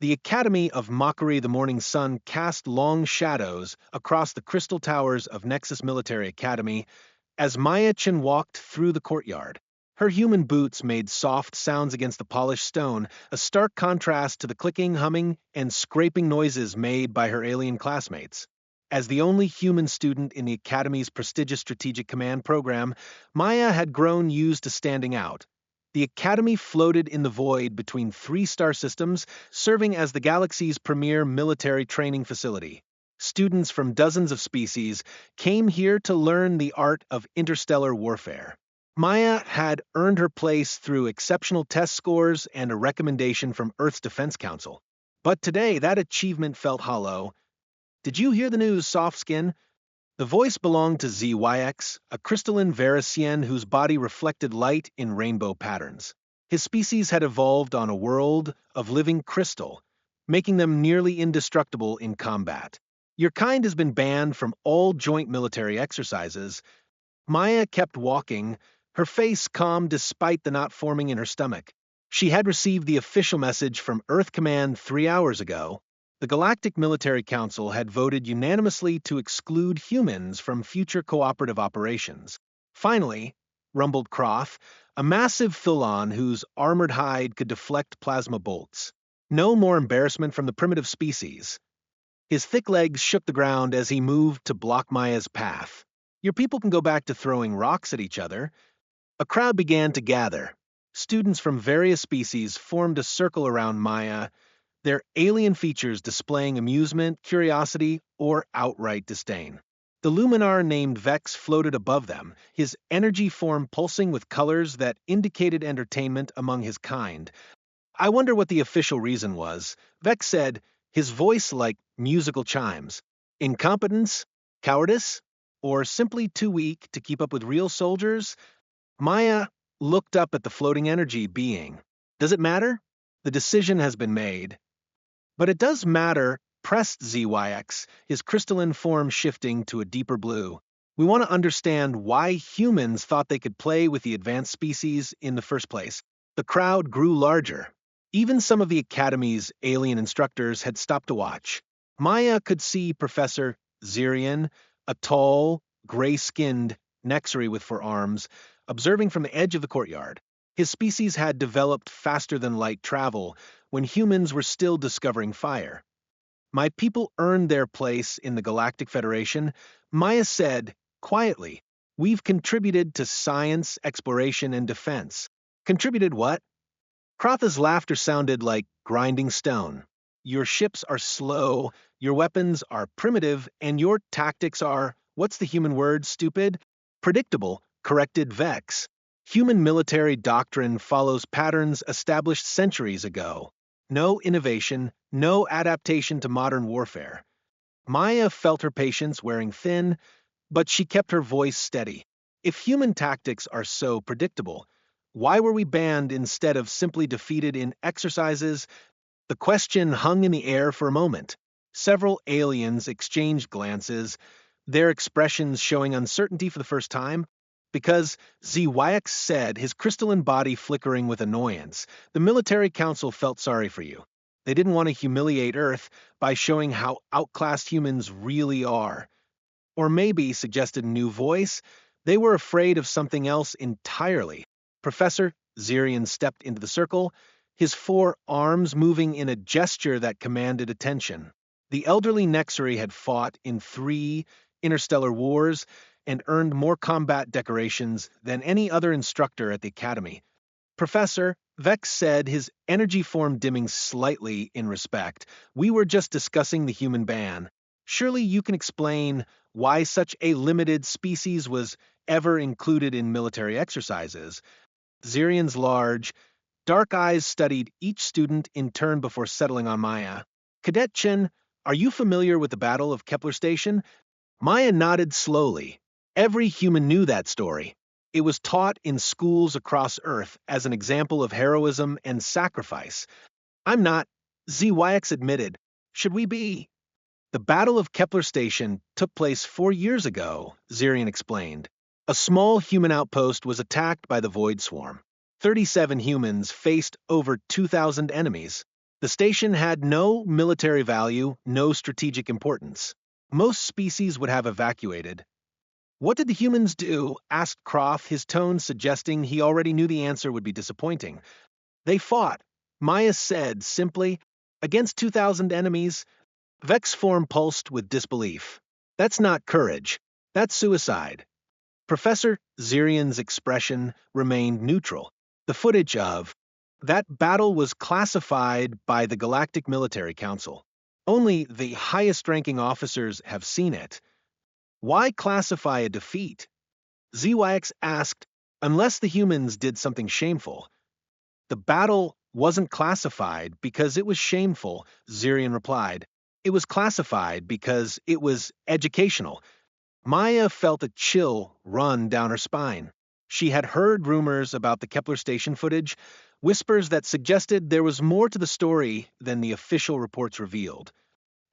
The Academy of Mockery the Morning Sun cast long shadows across the crystal towers of Nexus Military Academy as Maya Chen walked through the courtyard. Her human boots made soft sounds against the polished stone, a stark contrast to the clicking, humming, and scraping noises made by her alien classmates. As the only human student in the Academy's prestigious Strategic Command program, Maya had grown used to standing out. The Academy floated in the void between three star systems, serving as the galaxy's premier military training facility. Students from dozens of species came here to learn the art of interstellar warfare. Maya had earned her place through exceptional test scores and a recommendation from Earth's Defense Council. But today, that achievement felt hollow. Did you hear the news, soft skin? The voice belonged to ZYX, a crystalline Verisian whose body reflected light in rainbow patterns. His species had evolved on a world of living crystal, making them nearly indestructible in combat. Your kind has been banned from all joint military exercises. Maya kept walking, her face calm despite the knot forming in her stomach. She had received the official message from Earth Command 3 hours ago. The Galactic Military Council had voted unanimously to exclude humans from future cooperative operations. Finally, rumbled Croth, a massive Thulon whose armored hide could deflect plasma bolts. No more embarrassment from the primitive species. His thick legs shook the ground as he moved to block Maya's path. Your people can go back to throwing rocks at each other. A crowd began to gather. Students from various species formed a circle around Maya, their alien features displaying amusement, curiosity, or outright disdain. The luminar named Vex floated above them, his energy form pulsing with colors that indicated entertainment among his kind. I wonder what the official reason was, Vex said, his voice like musical chimes. Incompetence? Cowardice? Or simply too weak to keep up with real soldiers? Maya looked up at the floating energy being. Does it matter? The decision has been made. But it does matter, pressed ZYX, his crystalline form shifting to a deeper blue. We want to understand why humans thought they could play with the advanced species in the first place. The crowd grew larger. Even some of the Academy's alien instructors had stopped to watch. Maya could see Professor Zirian, a tall, gray-skinned Nexary with 4 arms, observing from the edge of the courtyard. His species had developed faster than light travel when humans were still discovering fire. My people earned their place in the Galactic Federation, Maya said, quietly. We've contributed to science, exploration, and defense. Contributed what? Krotha's laughter sounded like grinding stone. Your ships are slow, your weapons are primitive, and your tactics are, what's the human word, stupid? Predictable, corrected Vex. Human military doctrine follows patterns established centuries ago. No innovation, no adaptation to modern warfare. Maya felt her patience wearing thin, but she kept her voice steady. If human tactics are so predictable, why were we banned instead of simply defeated in exercises? The question hung in the air for a moment. Several aliens exchanged glances, their expressions showing uncertainty for the first time. Because ZYX said, his crystalline body flickering with annoyance, the military council felt sorry for you. They didn't want to humiliate Earth by showing how outclassed humans really are. Or maybe, suggested a new voice, they were afraid of something else entirely. Professor Zirian stepped into the circle, his 4 arms moving in a gesture that commanded attention. The elderly Nexary had fought in 3 interstellar wars and earned more combat decorations than any other instructor at the Academy. Professor, Vex said, his energy form dimming slightly in respect, we were just discussing the human ban. Surely you can explain why such a limited species was ever included in military exercises. Zirian's large, dark eyes studied each student in turn before settling on Maya. Cadet Chen, are you familiar with the Battle of Kepler Station? Maya nodded slowly. Every human knew that story. It was taught in schools across Earth as an example of heroism and sacrifice. I'm not, ZYX admitted. Should we be? The Battle of Kepler Station took place 4 years ago, Zirian explained. A small human outpost was attacked by the Void Swarm. 37 humans faced over 2,000 enemies. The station had no military value, no strategic importance. Most species would have evacuated. What did the humans do? Asked Croft, his tone suggesting he already knew the answer would be disappointing. They fought, Maya said simply, against 2,000 enemies. Vex's form pulsed with disbelief. That's not courage. That's suicide. Professor Zirian's expression remained neutral. The footage of that battle was classified by the Galactic Military Council. Only the highest-ranking officers have seen it. Why classify a defeat? ZYX asked, unless the humans did something shameful. The battle wasn't classified because it was shameful, Zirian replied. It was classified because it was educational. Maya felt a chill run down her spine. She had heard rumors about the Kepler station footage, whispers that suggested there was more to the story than the official reports revealed.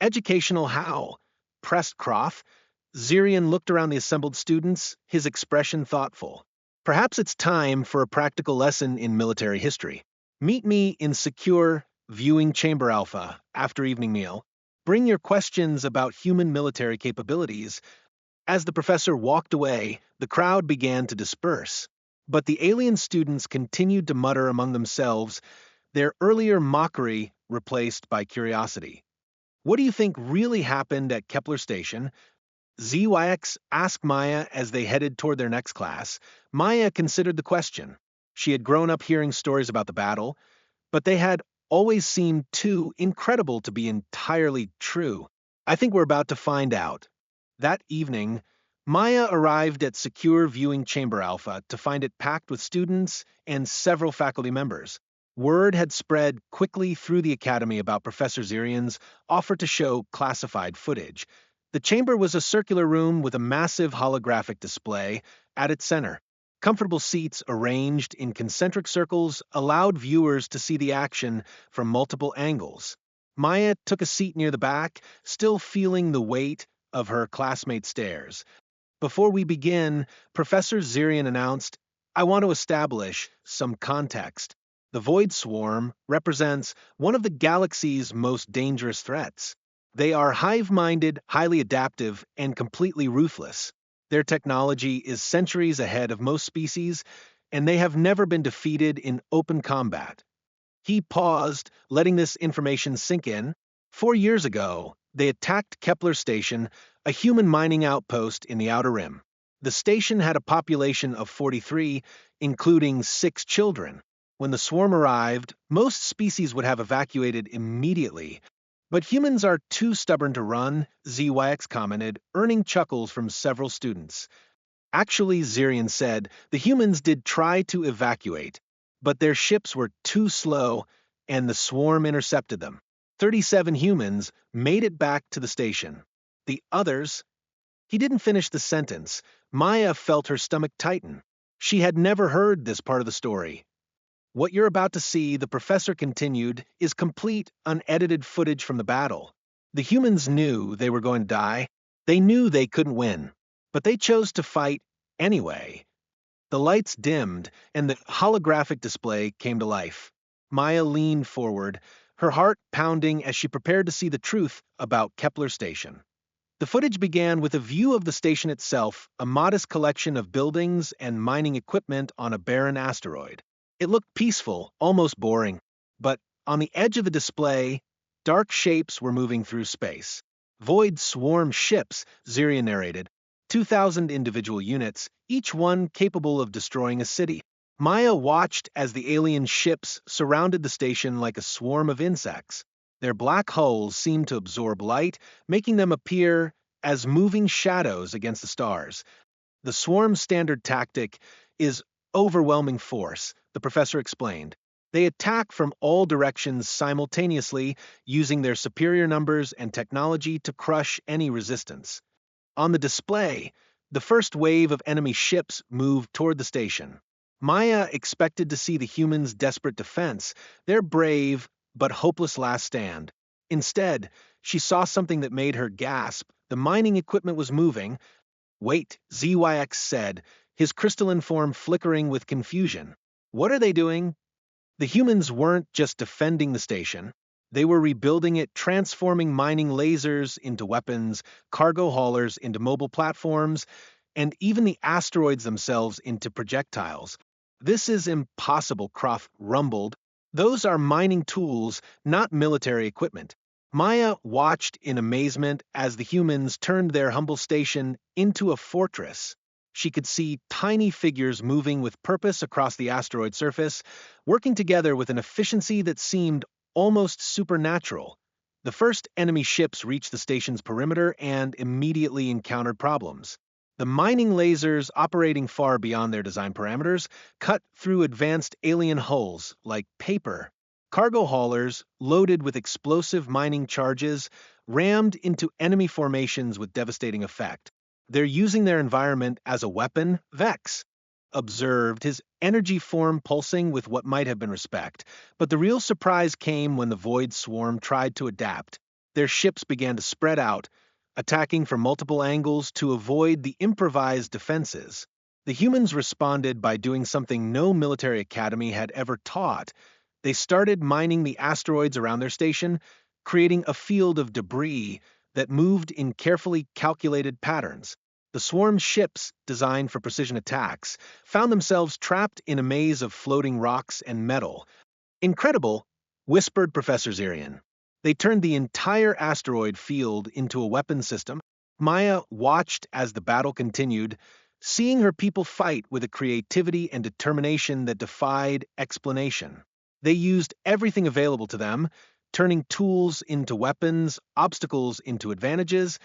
Educational how? Pressed Croft. Zirian looked around the assembled students, his expression thoughtful. Perhaps it's time for a practical lesson in military history. Meet me in secure viewing chamber alpha after evening meal. Bring your questions about human military capabilities. As the professor walked away, the crowd began to disperse. But the alien students continued to mutter among themselves, their earlier mockery replaced by curiosity. What do you think really happened at Kepler Station? ZYX asked Maya as they headed toward their next class. Maya considered the question. She had grown up hearing stories about the battle, but they had always seemed too incredible to be entirely true. I think we're about to find out. That evening, Maya arrived at Secure Viewing Chamber Alpha to find it packed with students and several faculty members. Word had spread quickly through the academy about Professor Zirian's offer to show classified footage. The chamber was a circular room with a massive holographic display at its center. Comfortable seats arranged in concentric circles allowed viewers to see the action from multiple angles. Maya took a seat near the back, still feeling the weight of her classmates' stares. Before we begin, Professor Zirian announced, I want to establish some context. The Void Swarm represents one of the galaxy's most dangerous threats. They are hive-minded, highly adaptive, and completely ruthless. Their technology is centuries ahead of most species, and they have never been defeated in open combat. He paused, letting this information sink in. 4 years ago, they attacked Kepler Station, a human mining outpost in the Outer Rim. The station had a population of 43, including 6 children. When the swarm arrived, most species would have evacuated immediately. But humans are too stubborn to run, ZYX commented, earning chuckles from several students. Actually, Zirian said, the humans did try to evacuate, but their ships were too slow, and the swarm intercepted them. 37 humans made it back to the station. The others... He didn't finish the sentence. Maya felt her stomach tighten. She had never heard this part of the story. What you're about to see, the professor continued, is complete, unedited footage from the battle. The humans knew they were going to die. They knew they couldn't win. But they chose to fight anyway. The lights dimmed, and the holographic display came to life. Maya leaned forward, her heart pounding as she prepared to see the truth about Kepler Station. The footage began with a view of the station itself, a modest collection of buildings and mining equipment on a barren asteroid. It looked peaceful, almost boring, but on the edge of the display, dark shapes were moving through space. Void Swarm ships, Zirian narrated, 2,000 individual units, each one capable of destroying a city. Maya watched as the alien ships surrounded the station like a swarm of insects. Their black hulls seemed to absorb light, making them appear as moving shadows against the stars. The swarm's standard tactic is overwhelming force, the professor explained. They attack from all directions simultaneously, using their superior numbers and technology to crush any resistance. On the display, the first wave of enemy ships moved toward the station. Maya expected to see the humans' desperate defense, their brave but hopeless last stand. Instead, she saw something that made her gasp. The mining equipment was moving. Wait, ZYX said, his crystalline form flickering with confusion. What are they doing? The humans weren't just defending the station. They were rebuilding it, transforming mining lasers into weapons, cargo haulers into mobile platforms, and even the asteroids themselves into projectiles. This is impossible, Croft rumbled. Those are mining tools, not military equipment. Maya watched in amazement as the humans turned their humble station into a fortress. She could see tiny figures moving with purpose across the asteroid surface, working together with an efficiency that seemed almost supernatural. The first enemy ships reached the station's perimeter and immediately encountered problems. The mining lasers, operating far beyond their design parameters, cut through advanced alien hulls like paper. Cargo haulers, loaded with explosive mining charges, rammed into enemy formations with devastating effect. They're using their environment as a weapon, Vex observed, his energy form pulsing with what might have been respect. But the real surprise came when the Void Swarm tried to adapt. Their ships began to spread out, attacking from multiple angles to avoid the improvised defenses. The humans responded by doing something no military academy had ever taught. They started mining the asteroids around their station, creating a field of debris that moved in carefully calculated patterns. The swarm ships, designed for precision attacks, found themselves trapped in a maze of floating rocks and metal. Incredible, whispered Professor Zirian. They turned the entire asteroid field into a weapon system. Maya watched as the battle continued, seeing her people fight with a creativity and determination that defied explanation. They used everything available to them, turning tools into weapons, obstacles into advantages,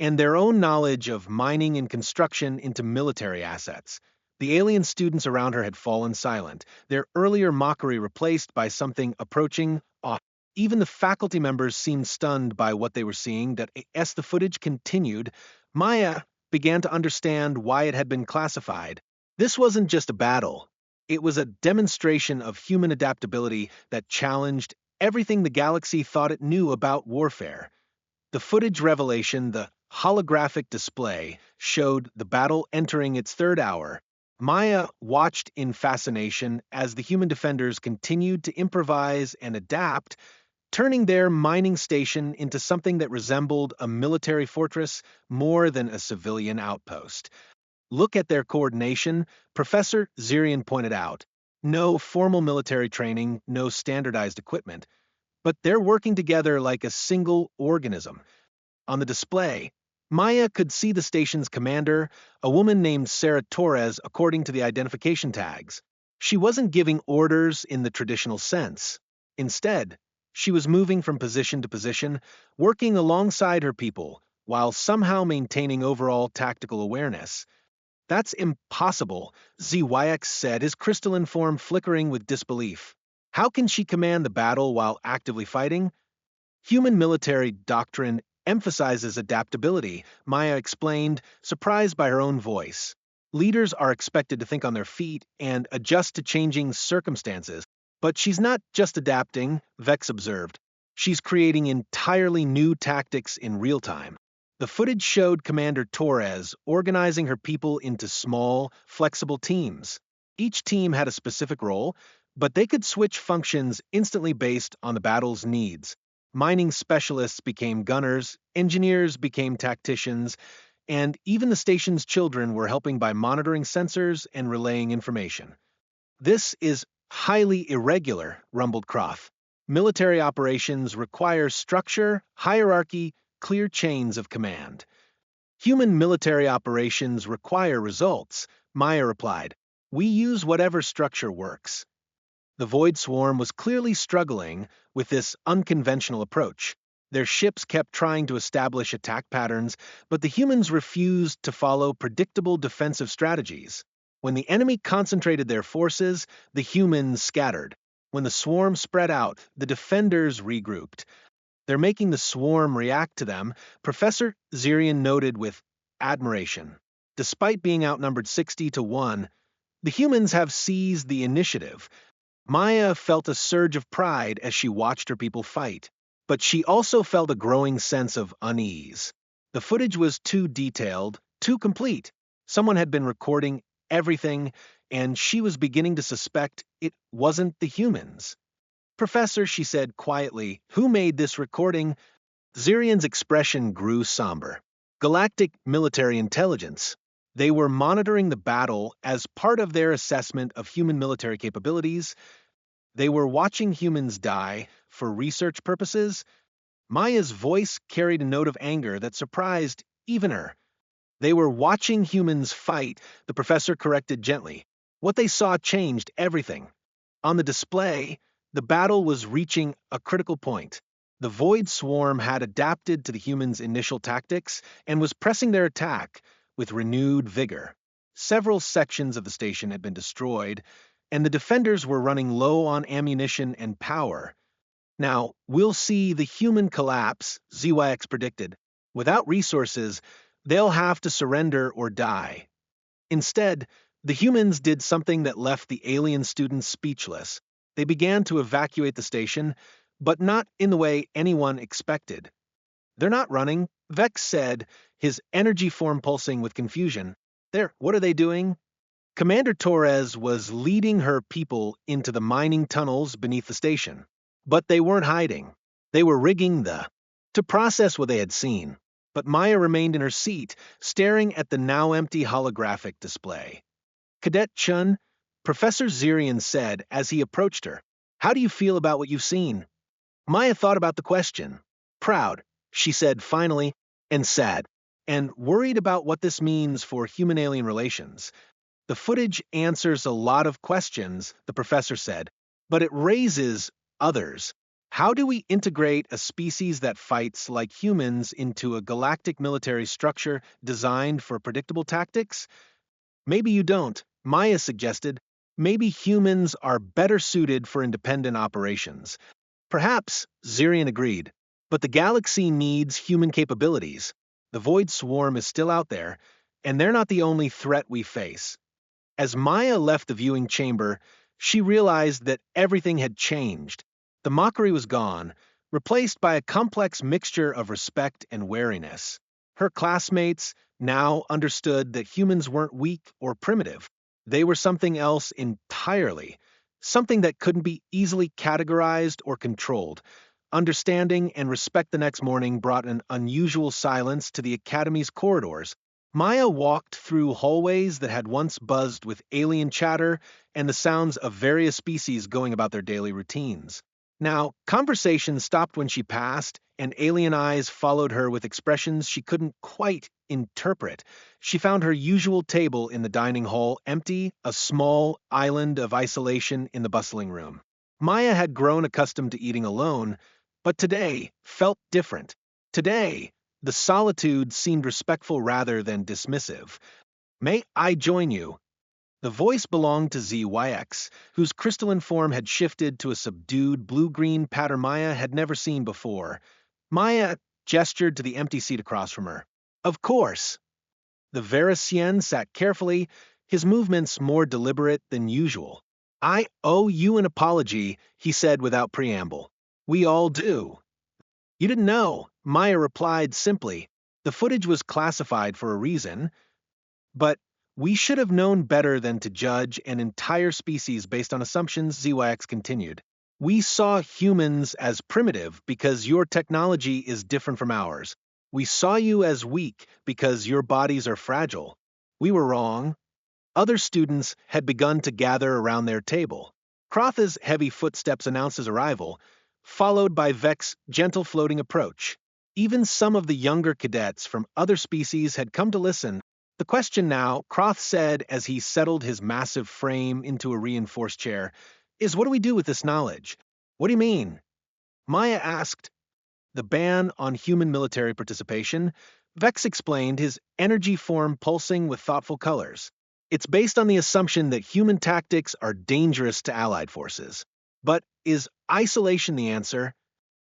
and their own knowledge of mining and construction into military assets. The alien students around her had fallen silent, their earlier mockery replaced by something approaching awe. Even the faculty members seemed stunned by what they were seeing. That as the footage continued, Maya began to understand why it had been classified. This wasn't just a battle. It was a demonstration of human adaptability that challenged everything the galaxy thought it knew about warfare. The footage revelation, the holographic display, showed the battle entering its third hour. Maya watched in fascination as the human defenders continued to improvise and adapt, turning their mining station into something that resembled a military fortress more than a civilian outpost. Look at their coordination, Professor Zirian pointed out. No formal military training, no standardized equipment, but they're working together like a single organism. On the display, Maya could see the station's commander, a woman named Sarah Torres, according to the identification tags. She wasn't giving orders in the traditional sense. Instead, she was moving from position to position, working alongside her people, while somehow maintaining overall tactical awareness. That's impossible, ZYX said, his crystalline form flickering with disbelief. How can she command the battle while actively fighting? Human military doctrine emphasizes adaptability, Maya explained, surprised by her own voice. Leaders are expected to think on their feet and adjust to changing circumstances. But she's not just adapting, Vex observed. She's creating entirely new tactics in real time. The footage showed Commander Torres organizing her people into small, flexible teams. Each team had a specific role, but they could switch functions instantly based on the battle's needs. Mining specialists became gunners, engineers became tacticians, and even the station's children were helping by monitoring sensors and relaying information. This is highly irregular, rumbled Croft. Military operations require structure, hierarchy, clear chains of command. Human military operations require results, Maya replied. We use whatever structure works. The Void Swarm was clearly struggling with this unconventional approach. Their ships kept trying to establish attack patterns, but the humans refused to follow predictable defensive strategies. When the enemy concentrated their forces, the humans scattered. When the swarm spread out, the defenders regrouped. They're making the swarm react to them, Professor Zirian noted with admiration. Despite being outnumbered 60-1, the humans have seized the initiative. Maya felt a surge of pride as she watched her people fight, but she also felt a growing sense of unease. The footage was too detailed, too complete. Someone had been recording everything, and she was beginning to suspect it wasn't the humans. Professor, she said quietly, who made this recording? Zirian's expression grew somber. Galactic military intelligence. They were monitoring the battle as part of their assessment of human military capabilities. They were watching humans die for research purposes. Maya's voice carried a note of anger that surprised even her. They were watching humans fight, the professor corrected gently. What they saw changed everything. On the display, the battle was reaching a critical point. The Void Swarm had adapted to the humans' initial tactics and was pressing their attack with renewed vigor. Several sections of the station had been destroyed, and the defenders were running low on ammunition and power. Now, we'll see the human collapse, ZYX predicted. Without resources, they'll have to surrender or die. Instead, the humans did something that left the alien students speechless. They began to evacuate the station, but not in the way anyone expected. They're not running, Vex said, his energy form pulsing with confusion. What are they doing? Commander Torres was leading her people into the mining tunnels beneath the station. But they weren't hiding. They were rigging to process what they had seen. But Maya remained in her seat, staring at the now empty holographic display. Cadet Chun, Professor Zirian said as he approached her, how do you feel about what you've seen? Maya thought about the question. Proud, she said finally, and sad, and worried about what this means for human-alien relations. The footage answers a lot of questions, the professor said, but it raises others. How do we integrate a species that fights like humans into a galactic military structure designed for predictable tactics? Maybe you don't, Maya suggested. Maybe humans are better suited for independent operations. Perhaps, Zirian agreed, but the galaxy needs human capabilities. The Void Swarm is still out there, and they're not the only threat we face. As Maya left the viewing chamber, she realized that everything had changed. The mockery was gone, replaced by a complex mixture of respect and wariness. Her classmates now understood that humans weren't weak or primitive. They were something else entirely, something that couldn't be easily categorized or controlled. Understanding and respect the next morning brought an unusual silence to the Academy's corridors. Maya walked through hallways that had once buzzed with alien chatter and the sounds of various species going about their daily routines. Now, conversation stopped when she passed, and alien eyes followed her with expressions she couldn't quite interpret. She found her usual table in the dining hall empty, a small island of isolation in the bustling room. Maya had grown accustomed to eating alone, but today felt different. Today, the solitude seemed respectful rather than dismissive. May I join you? The voice belonged to ZYX, whose crystalline form had shifted to a subdued blue-green pattern Maya had never seen before. Maya gestured to the empty seat across from her. Of course. The Verisian sat carefully, his movements more deliberate than usual. I owe you an apology, he said without preamble. We all do. You didn't know, Maya replied simply. The footage was classified for a reason, but we should have known better than to judge an entire species based on assumptions, ZYX continued. We saw humans as primitive because your technology is different from ours. We saw you as weak because your bodies are fragile. We were wrong. Other students had begun to gather around their table. Krotha's heavy footsteps announced his arrival, followed by Vex's gentle floating approach. Even some of the younger cadets from other species had come to listen. The question now, Kroth said as he settled his massive frame into a reinforced chair, is what do we do with this knowledge? What do you mean? Maya asked. The ban on human military participation, Vex explained, his energy form pulsing with thoughtful colors. It's based on the assumption that human tactics are dangerous to allied forces. But is isolation the answer?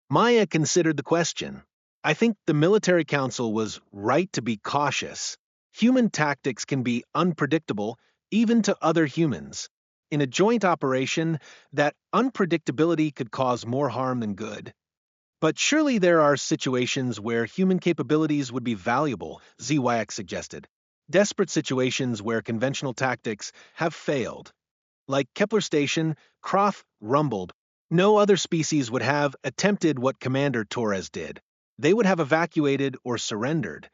Maya considered the question. I think the military council was right to be cautious. Human tactics can be unpredictable, even to other humans. In a joint operation, that unpredictability could cause more harm than good. But surely there are situations where human capabilities would be valuable, ZYX suggested. Desperate situations where conventional tactics have failed. Like Kepler Station, Kroth rumbled. No other species would have attempted what Commander Torres did. They would have evacuated or surrendered,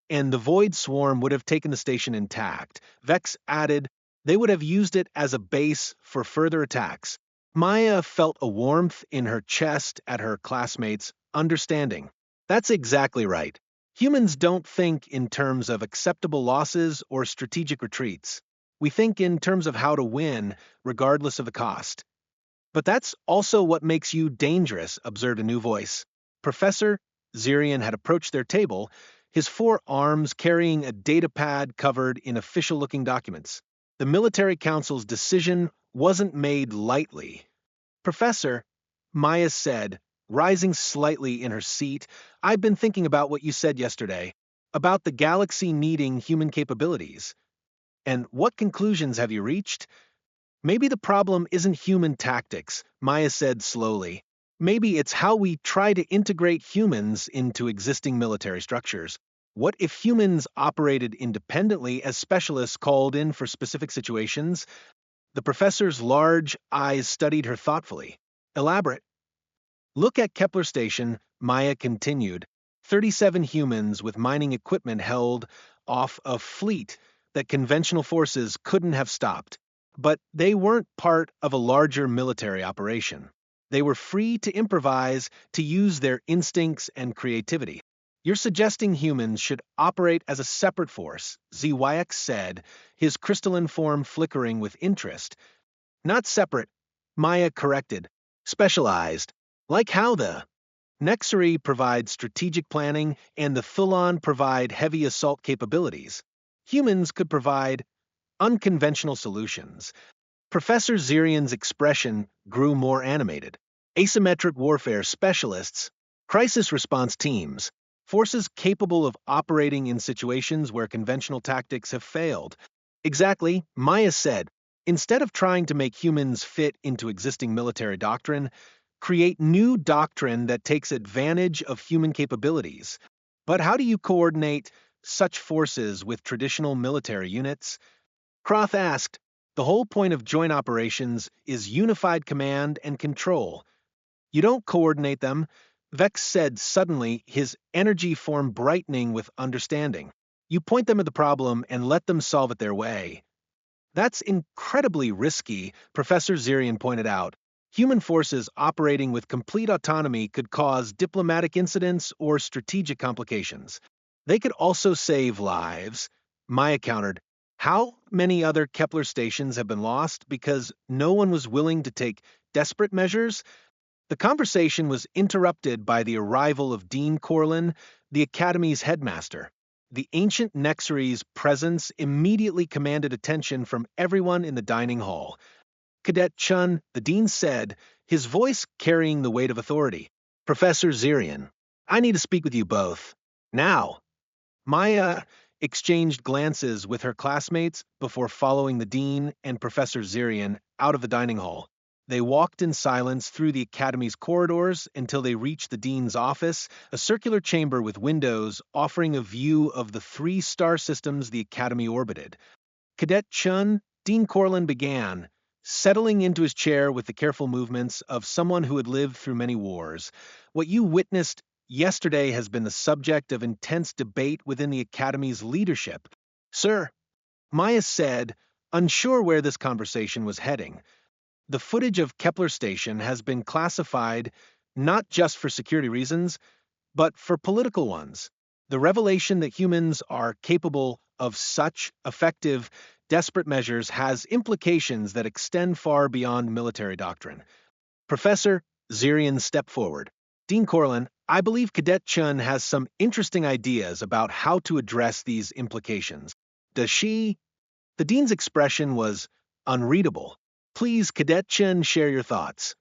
and the Void Swarm would have taken the station intact. Vex added, they would have used it as a base for further attacks. Maya felt a warmth in her chest at her classmates' understanding. That's exactly right. Humans don't think in terms of acceptable losses or strategic retreats. We think in terms of how to win, regardless of the cost. But that's also what makes you dangerous, observed a new voice. Professor Zirian had approached their table, his four arms carrying a datapad covered in official-looking documents. The military council's decision wasn't made lightly. Professor, Maya said, rising slightly in her seat, I've been thinking about what you said yesterday, about the galaxy needing human capabilities. And what conclusions have you reached? Maybe the problem isn't human tactics, Maya said slowly. Maybe it's how we try to integrate humans into existing military structures. What if humans operated independently as specialists called in for specific situations? The professor's large eyes studied her thoughtfully. Elaborate. Look at Kepler Station, Maya continued. 37 humans with mining equipment held off a fleet that conventional forces couldn't have stopped. But they weren't part of a larger military operation. They were free to improvise, to use their instincts and creativity. You're suggesting humans should operate as a separate force, ZYX said, his crystalline form flickering with interest. Not separate, Maya corrected. Specialized. Like how the Nexari provide strategic planning and the Thulon provide heavy assault capabilities. Humans could provide unconventional solutions. Professor Zirian's expression grew more animated. Asymmetric warfare specialists, crisis response teams, forces capable of operating in situations where conventional tactics have failed. Exactly, Maya said. Instead of trying to make humans fit into existing military doctrine, create new doctrine that takes advantage of human capabilities. But how do you coordinate such forces with traditional military units? Croth asked. The whole point of joint operations is unified command and control. You don't coordinate them, Vex said suddenly, his energy form brightening with understanding. You point them at the problem and let them solve it their way. That's incredibly risky, Professor Zirian pointed out. Human forces operating with complete autonomy could cause diplomatic incidents or strategic complications. They could also save lives, Maya countered. How many other Kepler stations have been lost because no one was willing to take desperate measures? The conversation was interrupted by the arrival of Dean Corlin, the Academy's headmaster. The ancient Nexary's presence immediately commanded attention from everyone in the dining hall. Cadet Chun, the dean said, his voice carrying the weight of authority. Professor Zirian, I need to speak with you both. Now. Maya exchanged glances with her classmates before following the dean and Professor Zirian out of the dining hall. They walked in silence through the academy's corridors until they reached the dean's office, a circular chamber with windows offering a view of the 3 star systems the academy orbited. Cadet Chun, Dean Corlin began, settling into his chair with the careful movements of someone who had lived through many wars. What you witnessed yesterday has been the subject of intense debate within the Academy's leadership. Sir, Maya said, unsure where this conversation was heading. The footage of Kepler Station has been classified not just for security reasons, but for political ones. The revelation that humans are capable of such effective, desperate measures has implications that extend far beyond military doctrine. Professor Zirian stepped forward. Dean Corlin, I believe Cadet Chun has some interesting ideas about how to address these implications. Does she? The dean's expression was unreadable. Please, Cadet Chun, share your thoughts.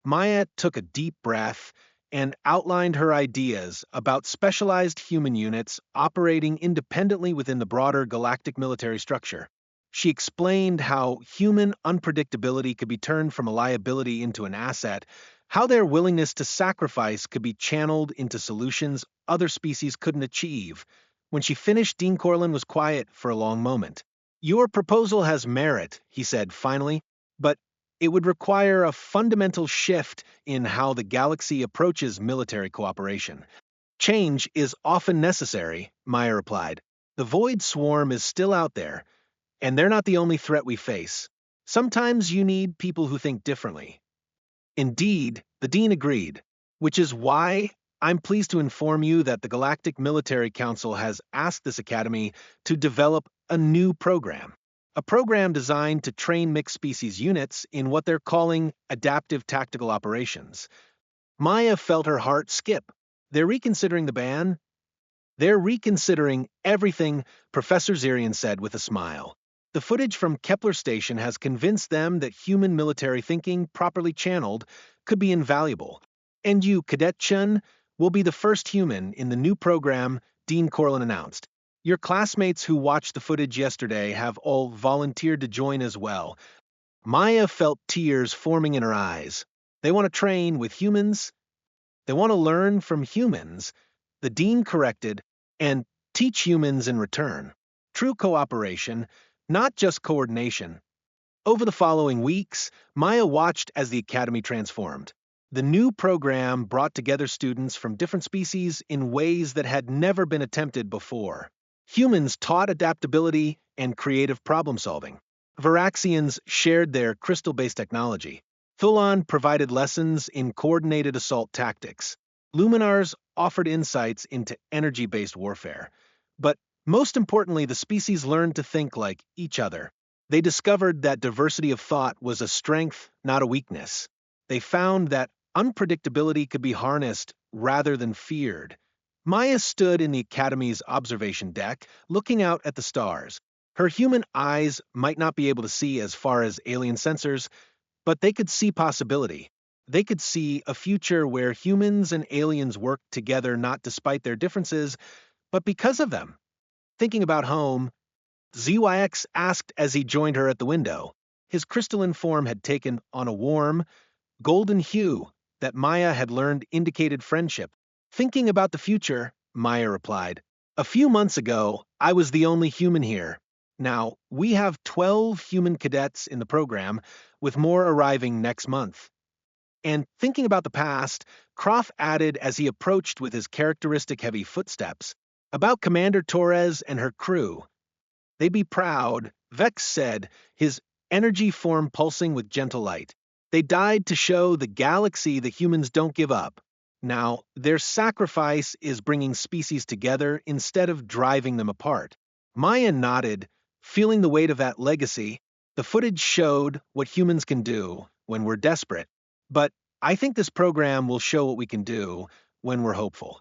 Maya took a deep breath and outlined her ideas about specialized human units operating independently within the broader galactic military structure. She explained how human unpredictability could be turned from a liability into an asset, how their willingness to sacrifice could be channeled into solutions other species couldn't achieve. When she finished, Dean Corlin was quiet for a long moment. Your proposal has merit, he said finally, but It would require a fundamental shift in how the galaxy approaches military cooperation. Change is often necessary, Maya replied. The Void Swarm is still out there, and they're not the only threat we face. Sometimes you need people who think differently. Indeed, the Dean agreed, which is why I'm pleased to inform you that the Galactic Military Council has asked this academy to develop a new program. A program designed to train mixed species units in what they're calling adaptive tactical operations. Maya felt her heart skip. They're reconsidering the ban? They're reconsidering everything, Professor Zirian said with a smile. The footage from Kepler Station has convinced them that human military thinking, properly channeled, could be invaluable. And you, Cadet Chun, will be the first human in the new program, Dean Corlin announced. Your classmates who watched the footage yesterday have all volunteered to join as well. Maya felt tears forming in her eyes. They want to train with humans. They want to learn from humans, the Dean corrected, and teach humans in return. True cooperation, not just coordination. Over the following weeks, Maya watched as the Academy transformed. The new program brought together students from different species in ways that had never been attempted before. Humans taught adaptability and creative problem-solving. Varaxians shared their crystal-based technology. Thulon provided lessons in coordinated assault tactics. Luminars offered insights into energy-based warfare. But most importantly, the species learned to think like each other. They discovered that diversity of thought was a strength, not a weakness. They found that unpredictability could be harnessed rather than feared. Maya stood in the Academy's observation deck, looking out at the stars. Her human eyes might not be able to see as far as alien sensors, but they could see possibility. They could see a future where humans and aliens work together not despite their differences, but because of them. Thinking about home, ZYX asked as he joined her at the window. His crystalline form had taken on a warm, golden hue that Maya had learned indicated friendship. Thinking about the future, Maya replied. A few months ago, I was the only human here. Now, we have 12 human cadets in the program, with more arriving next month. And thinking about the past, Croft added as he approached with his characteristic heavy footsteps. About Commander Torres and her crew. They'd be proud, Vex said, his energy form pulsing with gentle light. They died to show the galaxy that humans don't give up. Now, their sacrifice is bringing species together instead of driving them apart. Maya nodded, feeling the weight of that legacy. The footage showed what humans can do when we're desperate. But I think this program will show what we can do when we're hopeful.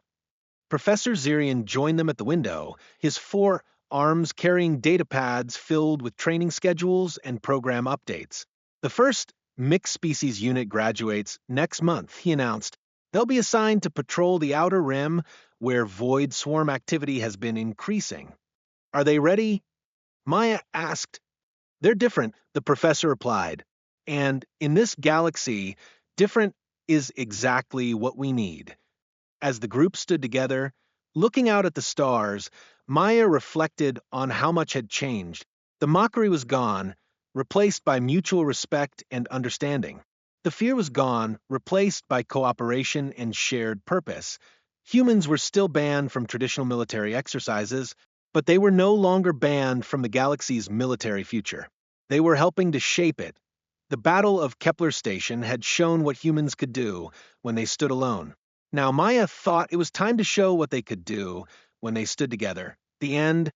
Professor Zirian joined them at the window, his 4 arms carrying data pads filled with training schedules and program updates. The first mixed species unit graduates next month, he announced. They'll be assigned to patrol the outer rim where void swarm activity has been increasing. Are they ready? Maya asked. They're different, the professor replied. And in this galaxy, different is exactly what we need. As the group stood together, looking out at the stars, Maya reflected on how much had changed. The mockery was gone, replaced by mutual respect and understanding. The fear was gone, replaced by cooperation and shared purpose. Humans were still banned from traditional military exercises, but they were no longer banned from the galaxy's military future. They were helping to shape it. The Battle of Kepler Station had shown what humans could do when they stood alone. Now Maya thought it was time to show what they could do when they stood together. The end